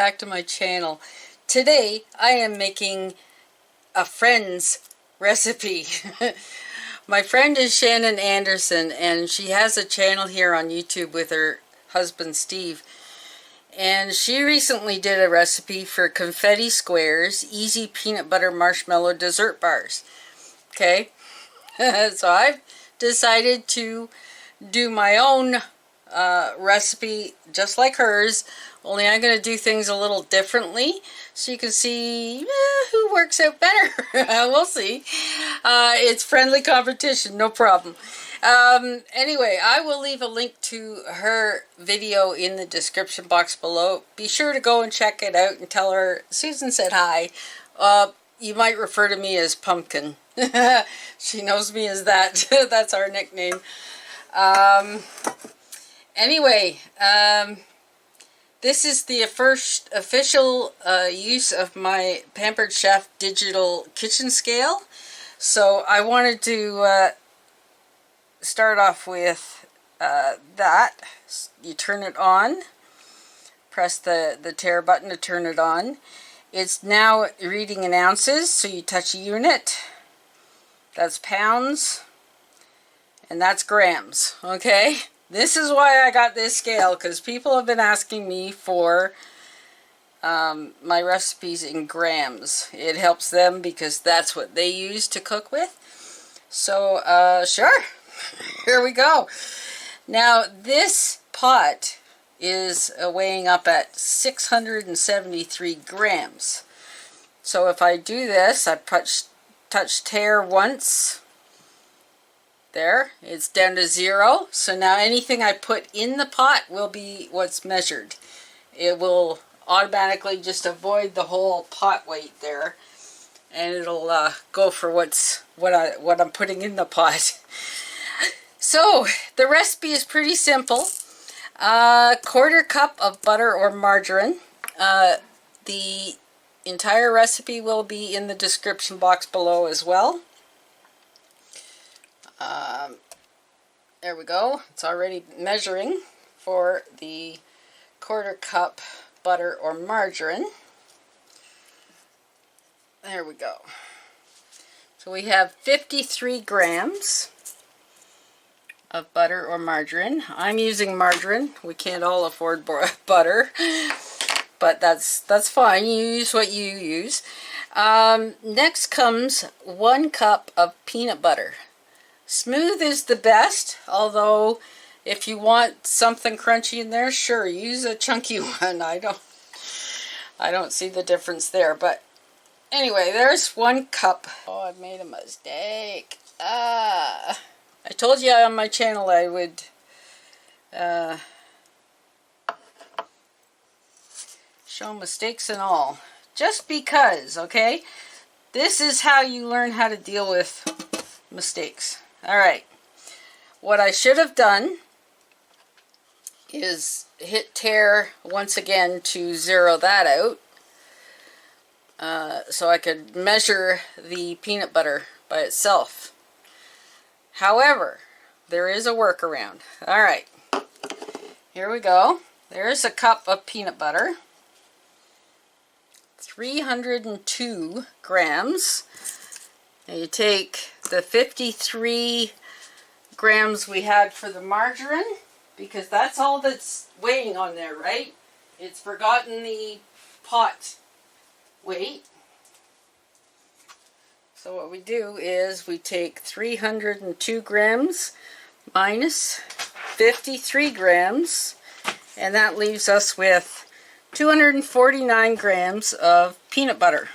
back to my channel. Today I am making a friend's recipe. My friend is Shannon and she has a channel here on YouTube with her husband Steve. And she recently did a recipe for confetti squares, easy peanut butter marshmallow dessert bars. Okay, so I've decided to do my own recipe just like hers, only I'm going to do things a little differently so you can see who works out better. We'll see. It's friendly competition, no problem. Anyway, I will leave a link to her video in the description box below. Be sure to go and check it out and tell her Susan said hi. You might refer to me as Pumpkin. She knows me as that. That's our nickname. Anyway, this is the first official use of my Pampered Chef digital kitchen scale. So I wanted to start off with that. You turn it on, press the tare button to turn it on. It's now reading in ounces, so you touch a unit. That's pounds, and that's grams, okay? This is why I got this scale, because people have been asking me for my recipes in grams. It helps them because that's what they use to cook with. So, sure. Here we go. Now, this pot is weighing up at 673 grams. So if I do this, I touch tare once. There, it's down to 0. So now anything I put in the pot will be what's measured. It will automatically just avoid the whole pot weight there, and it'll go for what I'm putting in the pot. So the recipe is pretty simple. 1/4 cup of butter or margarine. The entire recipe will be in the description box below as well. There we go. It's already measuring for the 1/4 cup butter or margarine. There we go. So we have 53 grams of butter or margarine. I'm using margarine. We can't all afford butter, but that's fine. You use what you use. Next comes 1 cup of peanut butter. Smooth is the best, although if you want something crunchy in there, sure, use a chunky one. I don't see the difference there, but anyway, there's 1 cup. Oh, I made a mistake. I told you on my channel I would show mistakes and all, just because, okay? This is how you learn how to deal with mistakes. Alright, what I should have done is hit tare once again to 0 that out, so I could measure the peanut butter by itself. However, there is a workaround. Alright, here we go. There's a cup of peanut butter. 302 grams. Now you take the 53 grams we had for the margarine, because that's all that's weighing on there, right? It's forgotten the pot weight. So what we do is we take 302 grams minus 53 grams, and that leaves us with 249 grams of peanut butter.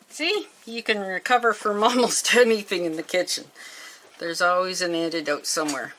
See, you can recover from almost anything in the kitchen. There's always an antidote somewhere.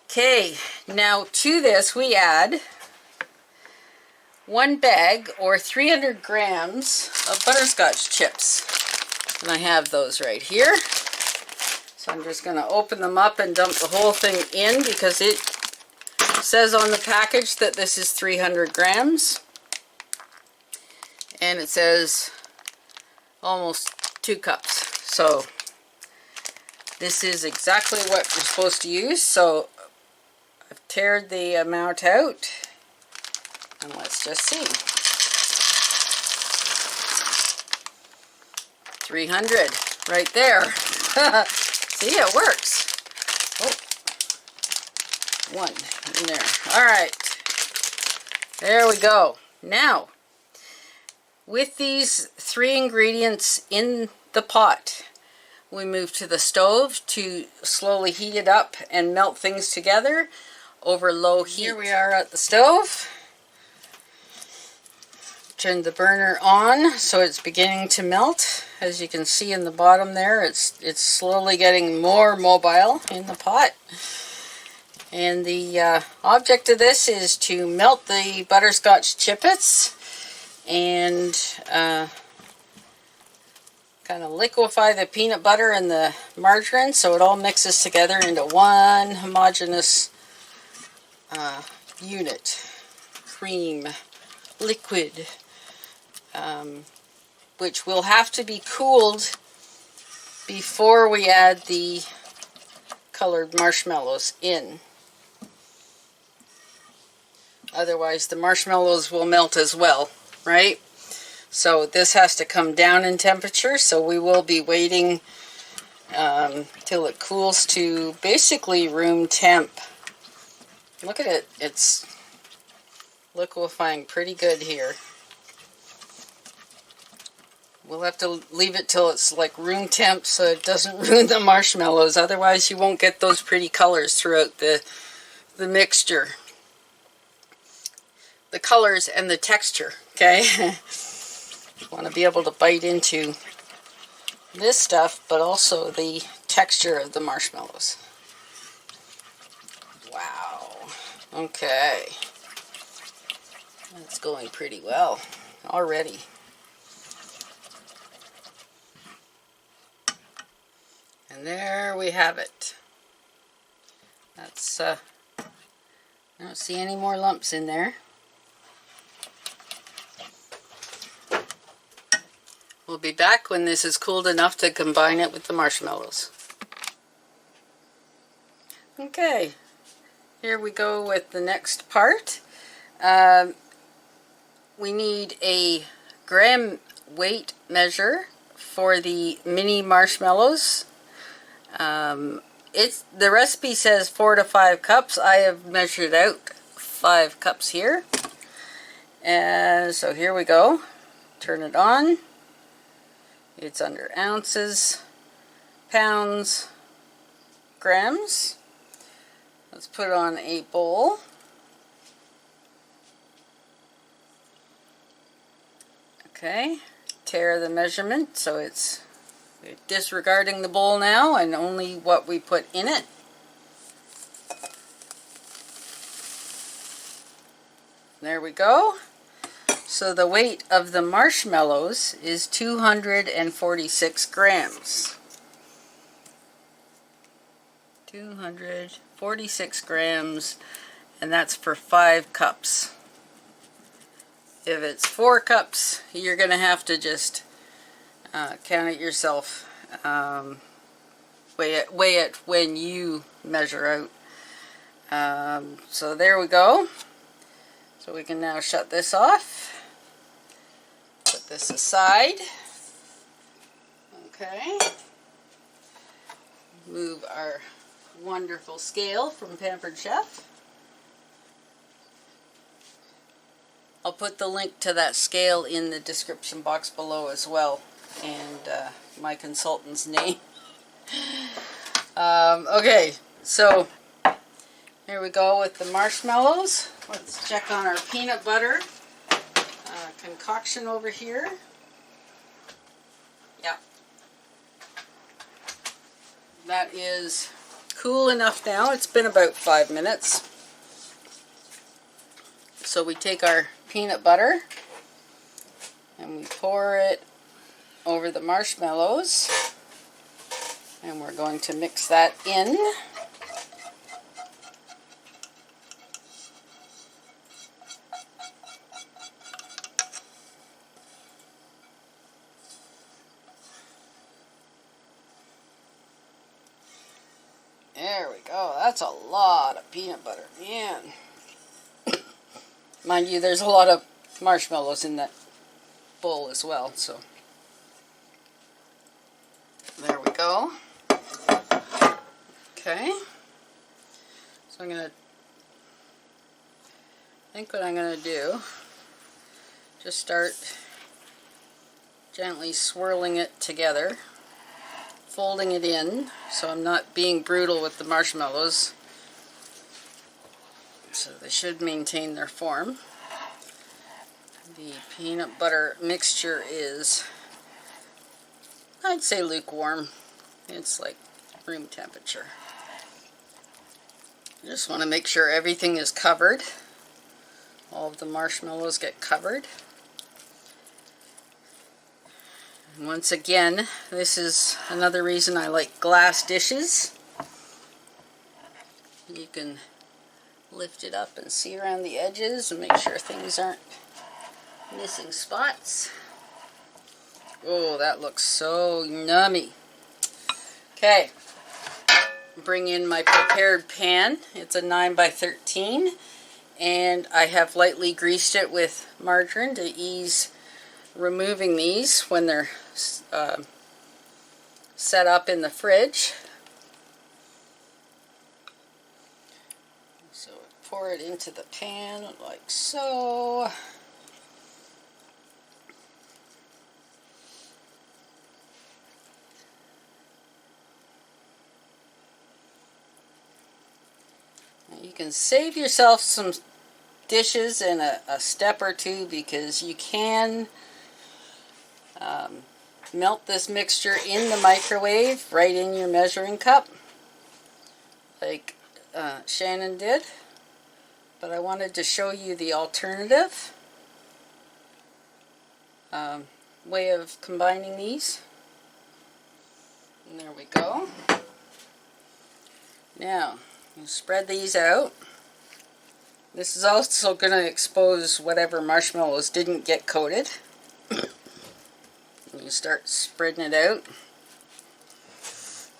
Okay, now to this we add 1 bag or 300 grams of butterscotch chips. And I have those right here. So I'm just going to open them up and dump the whole thing in, because it says on the package that this is 300 grams. And it says almost 2 cups. So this is exactly what you're supposed to use. So I've tared the amount out. And let's just see. 300 right there. See, it works. Oh, one in there. All right. There we go. Now, with these 3 ingredients in the pot, we move to the stove to slowly heat it up and melt things together over low heat. Here we are at the stove. Turn the burner on so it's beginning to melt. As you can see in the bottom there, it's slowly getting more mobile in the pot. And the object of this is to melt the butterscotch chippets and kind of liquefy the peanut butter and the margarine so it all mixes together into one homogeneous unit, cream, liquid, which will have to be cooled before we add the colored marshmallows in. Otherwise the marshmallows will melt as well, right? So this has to come down in temperature, so we will be waiting till it cools to basically room temp. Look at it, it's liquefying pretty good here. We'll have to leave it till it's like room temp so it doesn't ruin the marshmallows, otherwise you won't get those pretty colors throughout the mixture. The colors and the texture, okay? You want to be able to bite into this stuff, but also the texture of the marshmallows. Wow. Okay. That's going pretty well already. And there we have it. That's, I don't see any more lumps in there. We'll be back when this is cooled enough to combine it with the marshmallows. Okay, here we go with the next part. We need a gram weight measure for the mini marshmallows. The recipe says 4 to 5 cups. I have measured out 5 cups here. And so here we go. Turn it on. It's under ounces, pounds, grams. Let's put on a bowl. Okay, tare the measurement so it's disregarding the bowl now and only what we put in it. There we go. So the weight of the marshmallows is 246 grams. 246 grams, and that's for 5 cups. If it's 4 cups, you're going to have to just count it yourself. Weigh it when you measure out. So there we go. So we can now shut this off. Put this aside. Okay. Move our wonderful scale from Pampered Chef. I'll put the link to that scale in the description box below as well, and my consultant's name. Okay, so here we go with the marshmallows. Let's check on our peanut butter concoction over here. Yeah. That is cool enough now. It's been about 5 minutes. So we take our peanut butter and we pour it over the marshmallows, and we're going to mix that in. There we go. That's a lot of peanut butter, man. Mind you, there's a lot of marshmallows in that bowl as well, so there we go. Okay, so I think what I'm gonna do, just start gently swirling it together, folding it in, so I'm not being brutal with the marshmallows. So they should maintain their form. The peanut butter mixture is, I'd say, lukewarm. It's like room temperature. I just want to make sure everything is covered. All of the marshmallows get covered. And once again, this is another reason I like glass dishes. You can lift it up and see around the edges and make sure things aren't missing spots. Oh, that looks so yummy. Okay, bring in my prepared pan. It's a 9 by 13, and I have lightly greased it with margarine to ease removing these when they're set up in the fridge. So pour it into the pan like so. You can save yourself some dishes in a step or two, because you can melt this mixture in the microwave right in your measuring cup, like Shannon did. But I wanted to show you the alternative way of combining these. And there we go. Now, you spread these out. This is also going to expose whatever marshmallows didn't get coated. You start spreading it out.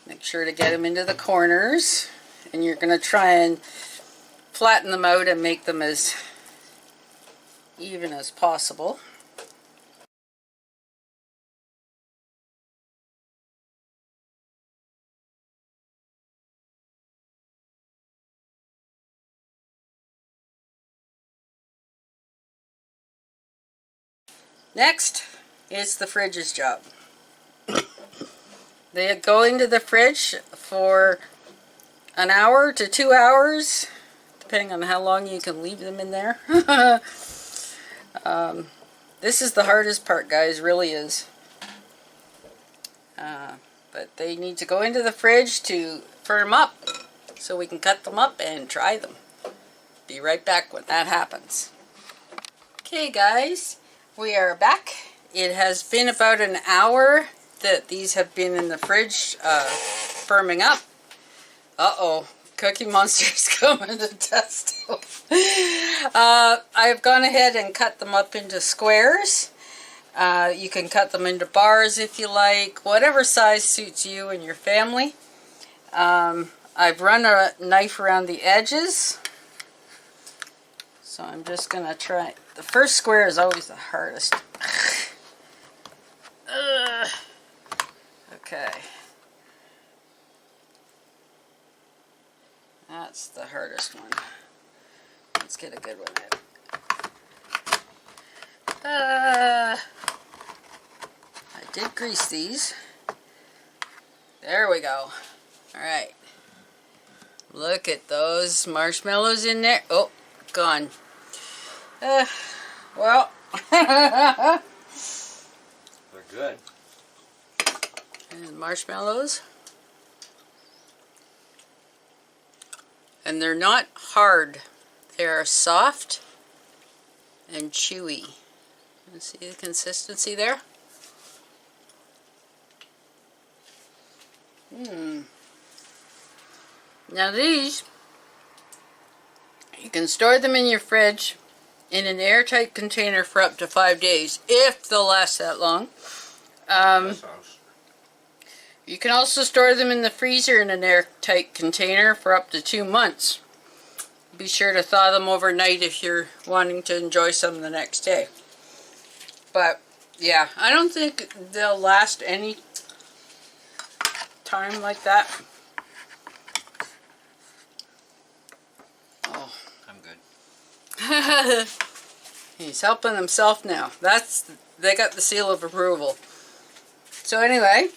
Make sure to get them into the corners. And you're going to try and flatten them out and make them as even as possible. Next, it's the fridge's job. They go into the fridge for an hour to 2 hours, depending on how long you can leave them in there. This is the hardest part, guys, really is. But they need to go into the fridge to firm up so we can cut them up and try them. Be right back when that happens. Okay, guys, we are back. It has been about an hour that these have been in the fridge firming up. Uh-oh, Cookie Monster's coming to test them. I've gone ahead and cut them up into squares. You can cut them into bars if you like, whatever size suits you and your family. I've run a knife around the edges. So I'm just going to try. The first square is always the hardest. Okay. That's the hardest one. Let's get a good one out. I did grease these. There we go. Alright. Look at those marshmallows in there. Oh, gone. Well. They're good. And marshmallows. And they're not hard. They are soft and chewy. You see the consistency there? Now these, you can store them in your fridge in an airtight container for up to 5 days, if they'll last that long. You can also store them in the freezer in an airtight container for up to 2 months. be sure to thaw them overnight if you're wanting to enjoy some the next day. But yeah, I don't think they'll last any time like that. Oh, I'm good. he's helping himself now. They got the seal of approval. So anyway,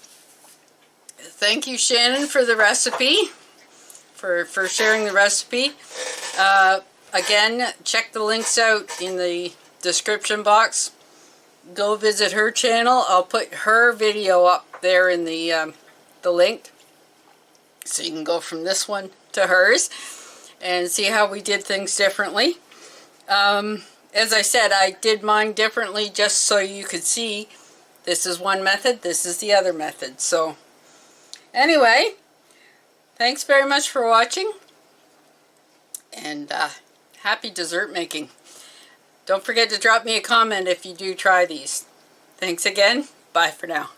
thank you, Shannon, for the recipe, for sharing the recipe. Again, check the links out in the description box. Go visit her channel. I'll put her video up there in the link, so you can go from this one to hers and see how we did things differently. As I said, I did mine differently just so you could see this is one method, this is the other method. So anyway, thanks very much for watching, and happy dessert making. Don't forget to drop me a comment if you do try these. Thanks again. Bye for now.